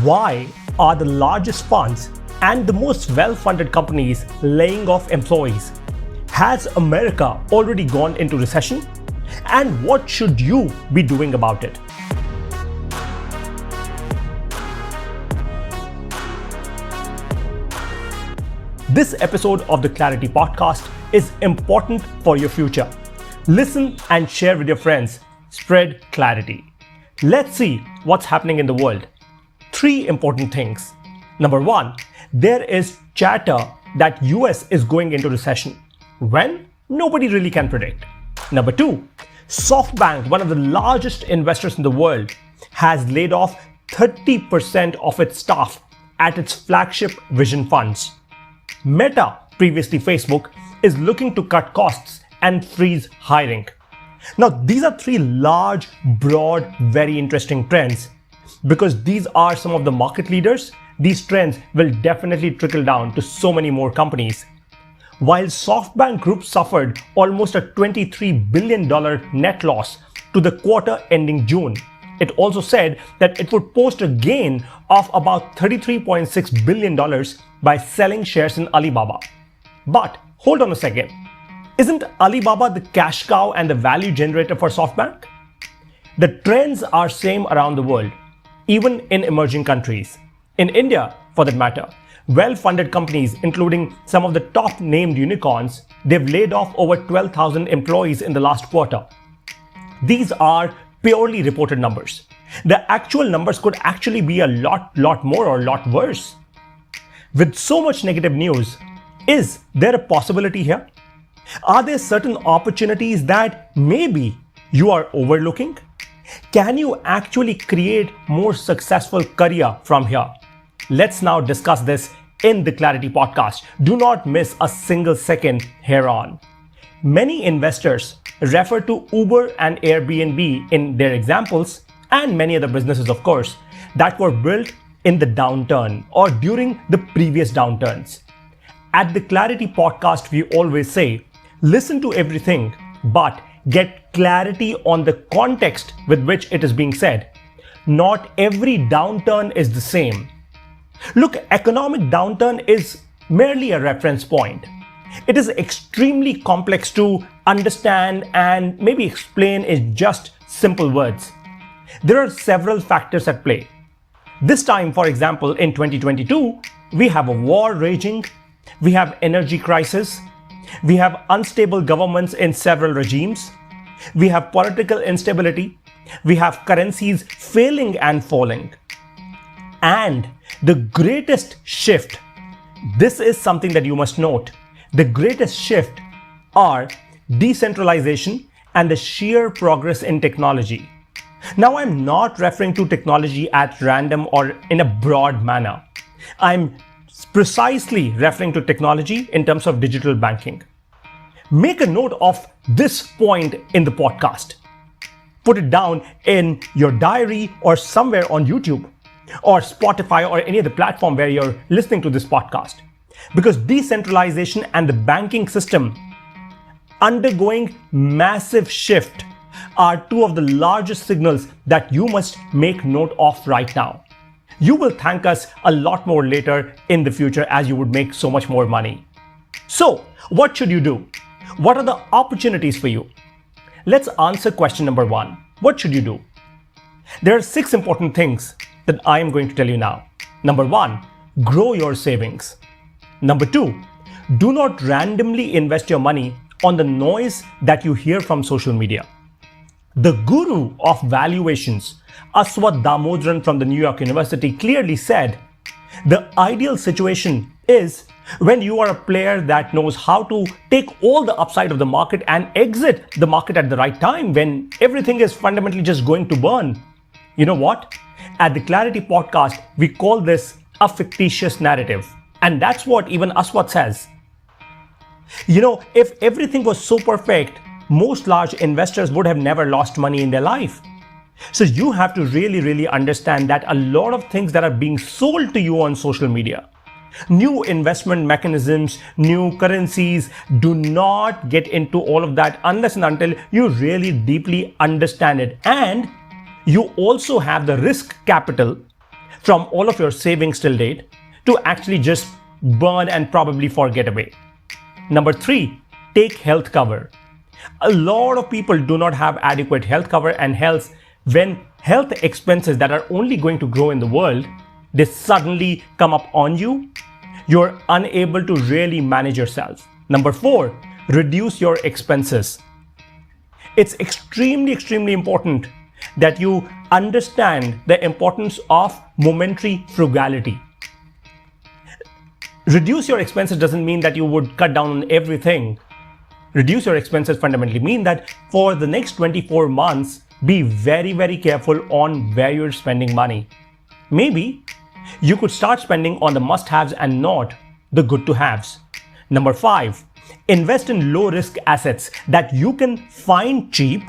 Why are the largest funds and the most well-funded companies laying off employees? Has America already gone into recession? And what should you be doing about it? This episode of the Clarity Podcast is important for your future. Listen and share with your friends. Spread clarity. Let's see what's happening in the world. 3 important things. Number 1, there is chatter that US is going into recession. When? Nobody really can predict. Number 2, Softbank, one of the largest investors in the world, has laid off 30% of its staff at its flagship Vision funds. Meta, previously Facebook, is looking to cut costs and freeze hiring. Now, these are 3 large, broad, very interesting trends. Because these are some of the market leaders, these trends will definitely trickle down to so many more companies. While Softbank Group suffered almost a $23 billion net loss to the quarter ending June, it also said that it would post a gain of about $33.6 billion by selling shares in Alibaba. But hold on a second. Isn't Alibaba the cash cow and the value generator for Softbank? The trends are same around the world, even in emerging countries. In India, for that matter, well-funded companies, including some of the top named unicorns, they've laid off over 12,000 employees in the last quarter. These are purely reported numbers. The actual numbers could actually be a lot more or a lot worse. With so much negative news, is there a possibility here? Are there certain opportunities that maybe you are overlooking? Can you actually create more successful career from here? Let's now discuss this in the Clarity Podcast. Do not miss a single second here on. Many investors refer to Uber and Airbnb in their examples, and many other businesses, of course, that were built in the downturn or during the previous downturns. At the Clarity Podcast, we always say, listen to everything, but get clarity on the context with which it is being said. Not every downturn is the same. Look, economic downturn is merely a reference point. It is extremely complex to understand and maybe explain in just simple words. There are several factors at play. This time, for example, in 2022, we have a war raging, we have energy crisis, we have unstable governments in several regimes, we have political instability, we have currencies failing and falling. And the greatest shift, this is something that you must note, the greatest shift are decentralization and the sheer progress in technology. Now, I'm not referring to technology at random or in a broad manner. I'm precisely referring to technology in terms of digital banking. Make a note of this point in the podcast. Put it down in your diary or somewhere on YouTube or Spotify or any other platform where you're listening to this podcast. Because decentralization and the banking system undergoing massive shift are 2 of the largest signals that you must make note of right now. You will thank us a lot more later in the future as you would make so much more money. So, what should you do? What are the opportunities for you? Let's answer question number 1. What should you do? There are 6 important things that I am going to tell you now. Number 1, grow your savings. Number 2, do not randomly invest your money on the noise that you hear from social media. The guru of valuations, Aswath Damodaran from the New York University, clearly said, the ideal situation is when you are a player that knows how to take all the upside of the market and exit the market at the right time when everything is fundamentally just going to burn. You know what? At the Clarity Podcast, we call this a fictitious narrative. And that's what even Aswath says. You know, if everything was so perfect, most large investors would have never lost money in their life. So you have to really understand that a lot of things that are being sold to you on social media, new investment mechanisms, new currencies, do not get into all of that unless and until you really deeply understand it. And you also have the risk capital from all of your savings till date to actually just burn and probably forget away. Number 3, take health cover. A lot of people do not have adequate health cover, and hence when health expenses that are only going to grow in the world, they suddenly come up on you, you're unable to really manage yourself. Number 4, reduce your expenses. It's extremely important that you understand the importance of momentary frugality. Reduce your expenses doesn't mean that you would cut down on everything. Reduce your expenses fundamentally mean that for the next 24 months, be very careful on where you're spending money. Maybe you could start spending on the must-haves and not the good-to-haves. Number 5, invest in low-risk assets that you can find cheap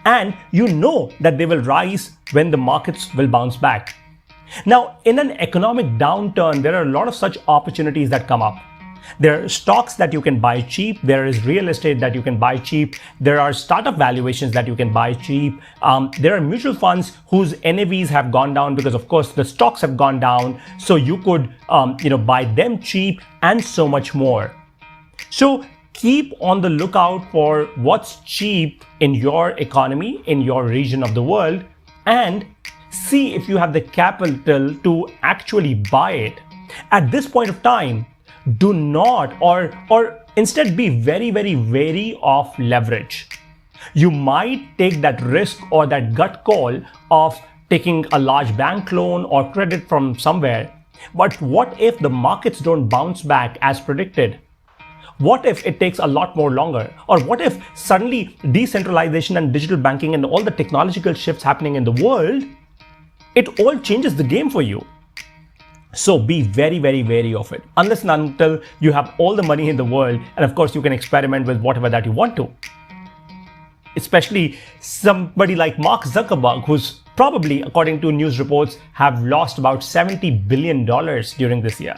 and you know that they will rise when the markets will bounce back. Now, in an economic downturn, there are a lot of such opportunities that come up. There are stocks that you can buy cheap. There is real estate that you can buy cheap. There are startup valuations that you can buy cheap. There are mutual funds whose NAVs have gone down because, of course, the stocks have gone down. So you could, buy them cheap and so much more. So keep on the lookout for what's cheap in your economy, in your region of the world, and see if you have the capital to actually buy it. At this point of time, do not or instead be very wary of leverage. You might take that risk or that gut call of taking a large bank loan or credit from somewhere. But what if the markets don't bounce back as predicted? What if it takes a lot more longer? Or what if suddenly decentralization and digital banking and all the technological shifts happening in the world, it all changes the game for you? So be very wary of it, unless and until you have all the money in the world, and of course you can experiment with whatever that you want to. Especially somebody like Mark Zuckerberg, who's probably, according to news reports, have lost about $70 billion during this year.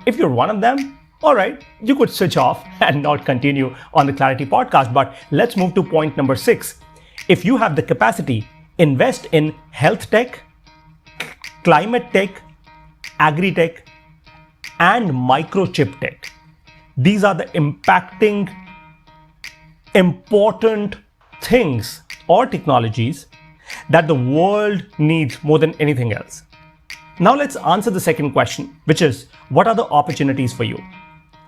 If you're one of them, all right, you could switch off and not continue on the Clarity podcast. But let's move to point number 6. If you have the capacity, invest in health tech, climate tech, agri-tech, and microchip tech. These are the impacting, important things or technologies that the world needs more than anything else. Now let's answer the second question, which is, what are the opportunities for you?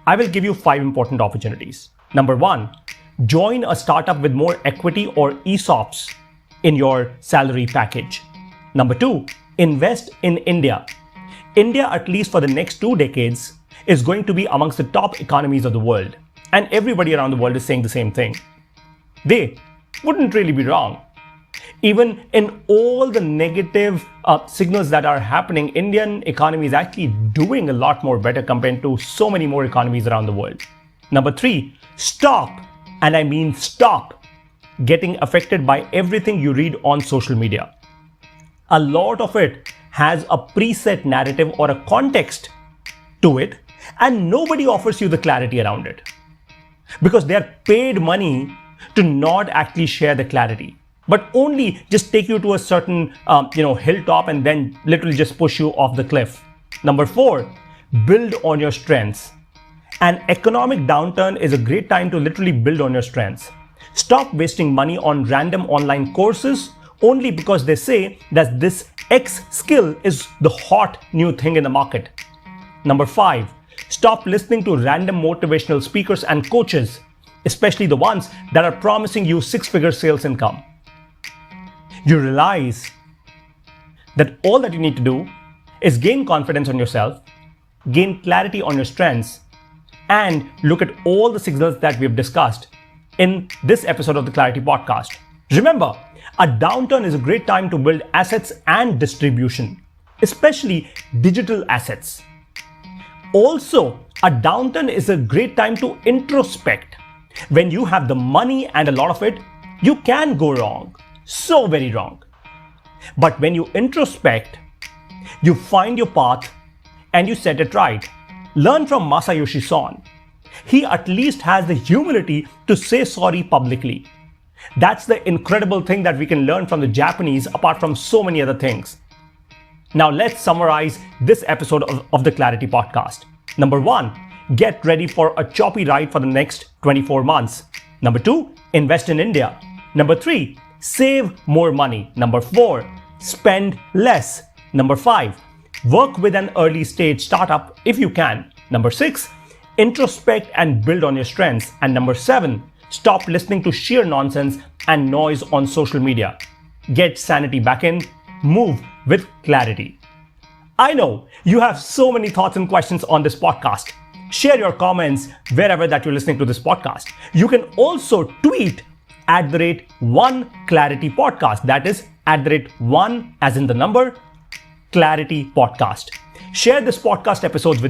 I will give you 5 important opportunities. Number 1, join a startup with more equity or ESOPs in your salary package. Number 2, invest in India. India, at least for the next 2 decades, is going to be amongst the top economies of the world. And everybody around the world is saying the same thing. They wouldn't really be wrong. Even in all the negative signals that are happening, Indian economy is actually doing a lot more better compared to so many more economies around the world. Number 3, stop, and I mean stop, getting affected by everything you read on social media. A lot of it has a preset narrative or a context to it, and nobody offers you the clarity around it because they are paid money to not actually share the clarity, but only just take you to a certain hilltop and then literally just push you off the cliff. Number 4, build on your strengths. An economic downturn is a great time to literally build on your strengths. Stop wasting money on random online courses only because they say that this X skill is the hot new thing in the market. Number 5, stop listening to random motivational speakers and coaches, especially the ones that are promising you 6-figure sales income. You realize that all that you need to do is gain confidence on yourself, gain clarity on your strengths, and look at all the signals that we've discussed in this episode of the Clarity Podcast. Remember, a downturn is a great time to build assets and distribution, especially digital assets. Also, a downturn is a great time to introspect. When you have the money and a lot of it, you can go wrong, so very wrong. But when you introspect, you find your path and you set it right. Learn from Masayoshi Son. He at least has the humility to say sorry publicly. That's the incredible thing that we can learn from the Japanese, apart from so many other things. Now let's summarize this episode of the Clarity Podcast. Number 1, get ready for a choppy ride for the next 24 months. Number 2, invest in India. Number 3, save more money. Number 4, spend less. Number 5, work with an early stage startup if you can. Number 6, introspect and build on your strengths. And number 7, stop listening to sheer nonsense and noise on social media. Get sanity back in, move with clarity. I know you have so many thoughts and questions on this podcast. Share your comments wherever that you're listening to this podcast. You can also tweet @1claritypodcast. That is @1 as in the number, Clarity Podcast. Share this podcast episode with